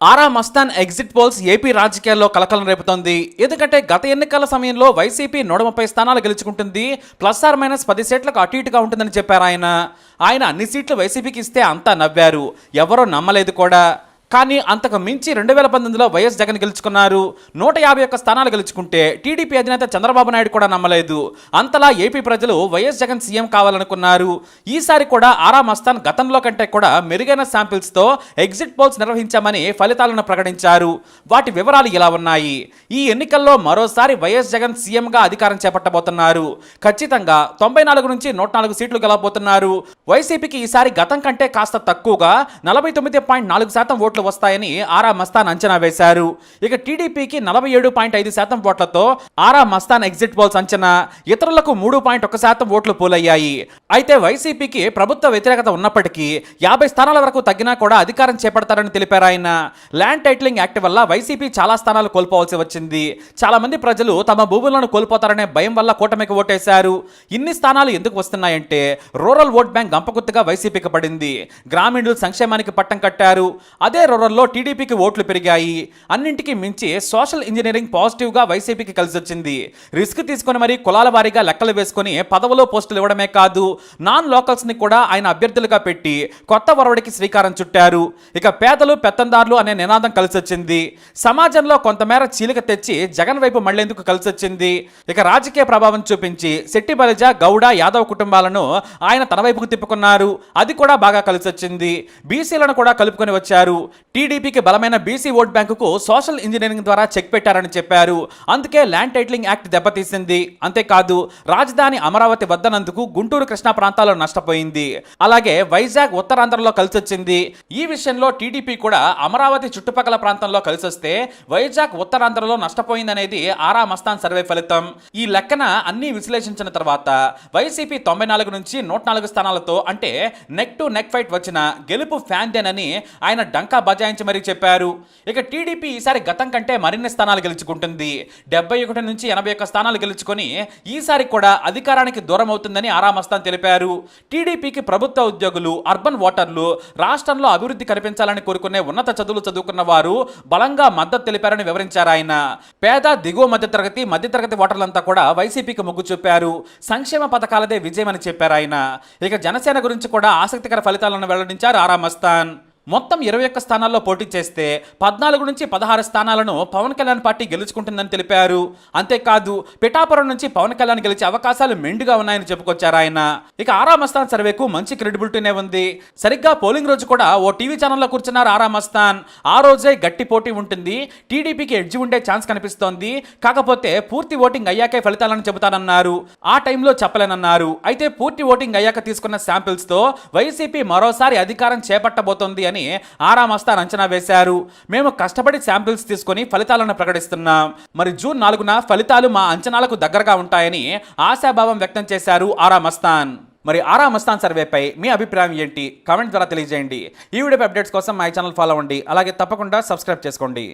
ఆరా Mastan exit polls AP రాజకీయాల్లో కలకలం రేపుతోంది. ఎందుకంటే గత ఎన్నికల సమయంలో వైసీపీ 130 స్థానాలు గెలుచుకుంటుంది, +/- 10 సీట్లకు అటు ఇటుగా ఉంటుందని చెప్పారు ఆయన అన్ని సీట్లు వైసీపీకి ఇస్తే అంతా నవ్వారు, ఎవరో నమ్మలేదు కూడా. కానీ అంతకు మించి 2019లో వైఎస్ జగన్ గెలుచుకున్నారు. 151 స్థానాలు గెలుచుకుంటే టీడీపీ అధినేత చంద్రబాబు నాయుడు కూడా నమ్మలేదు. అంతలా ఏపీ ప్రజలు వైఎస్ జగన్ సీఎం కావాలనుకున్నారు. ఈసారి కూడా ఆరా మస్తాన్ గతంలో కంటే కూడా మెరుగైన శాంపిల్స్తో ఎగ్జిట్ పోల్స్ నిర్వహించామని ఫలితాలను ప్రకటించారు. వాటి వివరాలు ఇలా ఉన్నాయి. ఈ ఎన్నికల్లో మరోసారి వైఎస్ జగన్ సీఎంగా అధికారం చేపట్టబోతున్నారు. ఖచ్చితంగా 94 నుంచి 104 సీట్లు గెలవబోతున్నారు. వైసీపీకి ఈసారి గతం కంటే కాస్త తక్కువగా 49.4% ఓట్లు వస్తాయని ఆరా మస్తాన్ అంచనా వేశారు. ఇక టీడీపీకి 47.5% ఓట్లతో ఆరా మస్తాన్ ఎగ్జిట్ పోల్స్ అంచనా, ఇతరులకు 3.1% ఓట్లు పోలయ్యాయి. అయితే వైసీపీకి ప్రభుత్వ వ్యతిరేకత ఉన్నప్పటికీ 50 స్థానాల వరకు తగ్గినా కూడా అధికారం చేపడతారని తెలిపారు ఆయన. ల్యాండ్ టైటిలింగ్ యాక్ట్ వల్ల వైసీపీ చాలా స్థానాలు కోల్పోవాల్సి వచ్చింది. చాలా మంది ప్రజలు తమ భూములను కోల్పోతారనే భయం వల్ల కూటమికి ఓటేశారు. ఇన్ని స్థానాలు ఎందుకు వస్తున్నాయంటే రూరల్ ఓట్ బ్యాంక్ గంపగుత్తుగా వైసీపీకి పడింది. గ్రామీణుల సంక్షేమానికి పట్టం కట్టారు. అదే రూరల్లో టీడీపీకి ఓట్లు పెరిగాయి. అన్నింటికి మించి సోషల్ ఇంజనీరింగ్ పాజిటివ్గా వైసీపీకి కలిసి వచ్చింది. రిస్క్ తీసుకుని మరీ కులాల వారీగా లెక్కలు వేసుకుని పదవులో పోస్టులు ఇవ్వడమే కాదు, నాన్ లోకల్స్ని కూడా ఆయన అభ్యర్థులుగా పెట్టి కొత్త వరవడికి శ్రీకారం చుట్టారు. ఇక పేదలు పెత్తందారులు అనే నినాదం కలిసి వచ్చింది. సమాజంలో కొంతమేర చీలిక తెచ్చి జగన్ వైపు మళ్లేందుకు కలిసి వచ్చింది. ఇక రాజకీయ ప్రభావం చూపించి శెట్టి బలిజ, గౌడ, యాదవ్ కుటుంబాలను ఆయన తన వైపుకు తిప్పుకున్నారు. అది కూడా బాగా కలిసి వచ్చింది. బీసీలను కూడా కలుపుకొని వచ్చారు. టీడీపీకి బలమైన బీసీ ఓట్ బ్యాంకుకు సోషల్ ఇంజనీరింగ్ ద్వారా చెక్ పెట్టారని చెప్పారు. అందుకే ల్యాండ్ టైటిలింగ్ యాక్ట్ దెబ్బతీసింది. అంతేకాదు రాజధాని అమరావతి వద్దనందుకు గుంటూరు, కృష్ణా ప్రాంతాల్లో నష్టపోయింది. అలాగే వైజాగ్ ఉత్తరాంధ్రలో కలిసొచ్చింది. ఈ విషయంలో టీడీపీ కూడా అమరావతి చుట్టుపక్కల ప్రాంతంలో కలిసొస్తే వైజాగ్ ఉత్తరాంధ్రలో నష్టపోయిందనేది ఆరా మస్తాన్ సర్వే ఫలితం. ఈ లెక్కన అన్ని విశ్లేషించిన తర్వాత వైసీపీ 94 నుంచి 104 స్థానాలతో అంటే నెక్ టు నెక్ ఫైట్ వచ్చిన గెలుపు ఫ్యాన్దేనని ఆయన డంకా బజాయించి మరీ చెప్పారు. ఇక టీడీపీ ఈసారి గతం కంటే మరిన్ని స్థానాలు గెలుచుకుంటుంది. 71 నుంచి 81 స్థానాలు గెలుచుకొని ఈసారి కూడా అధికారానికి దూరం అవుతుందని ఆరా మస్తాన్ తెలిపారు. టీడీపీకి ప్రభుత్వ ఉద్యోగులు, అర్బన్ ఓటర్లు, రాష్ట్రంలో అభివృద్ధి కనిపించాలని కోరుకునే ఉన్నత చదువులు చదువుకున్న వారు బలంగా మద్దతు తెలిపారని వివరించారు ఆయన. పేద, దిగువ మధ్యతరగతి ఓటర్లంతా కూడా వైసీపీకి మొగ్గు చూపారు. సంక్షేమ పథకాలదే విజయమని చెప్పారు ఆయన. ఇక జనసేన గురించి కూడా ఆసక్తికర ఫలితాలను వెల్లడించారు ఆరా మస్తాన్. మొత్తం 21 స్థానాల్లో పోటీ చేస్తే 14 నుంచి 16 స్థానాలను పవన్ కళ్యాణ్ పార్టీ గెలుచుకుంటుందని తెలిపారు. అంతేకాదు పిఠాపురం నుంచి పవన్ కళ్యాణ్ గెలిచే అవకాశాలు మెండుగా ఉన్నాయని చెప్పుకొచ్చారు ఆయన. ఇక ఆరా మస్తాన్ సర్వేకు మంచి క్రెడిబిలిటీనే ఉంది. సరిగ్గా పోలింగ్ రోజు కూడా ఓ టీవీ ఛానల్లో కూర్చున్నారు ఆరా మస్తాన్. ఆ రోజే గట్టి పోటీ ఉంటుంది, టీడీపీకి ఎడ్జి ఉండే ఛాన్స్ కనిపిస్తోంది, కాకపోతే పూర్తి ఓటింగ్ అయ్యాకే ఫలితాలను చెబుతానన్నారు. ఆ టైంలో చెప్పలేనన్నారు. అయితే పూర్తి ఓటింగ్ అయ్యాక తీసుకున్న శాంపిల్స్తో వైసీపీ మరోసారి అధికారం చేపట్టబోతోంది అని ఆరా మస్తాన్ అంచనా వేశారు. మేము కష్టపడి శాంపిల్స్ తీసుకొని ఫలితాలను ప్రకటిస్తున్నాం. మరి జూన్ 4న ఫలితాలు మా అంచనాలకు దగ్గరగా ఉంటాయని ఆశాభావం వ్యక్తం చేశారు ఆరా మస్తాన్. మరి ఆరా మస్తాన్ సర్వేపై మీ అభిప్రాయం ఏంటి? కామెంట్ ద్వారా తెలియజేయండి. ఈ వీడియో అప్డేట్స్ కోసం మా ఛానల్ ఫాలో అవ్వండి. అలాగే తప్పకుండా సబ్స్క్రైబ్ చేసుకోండి.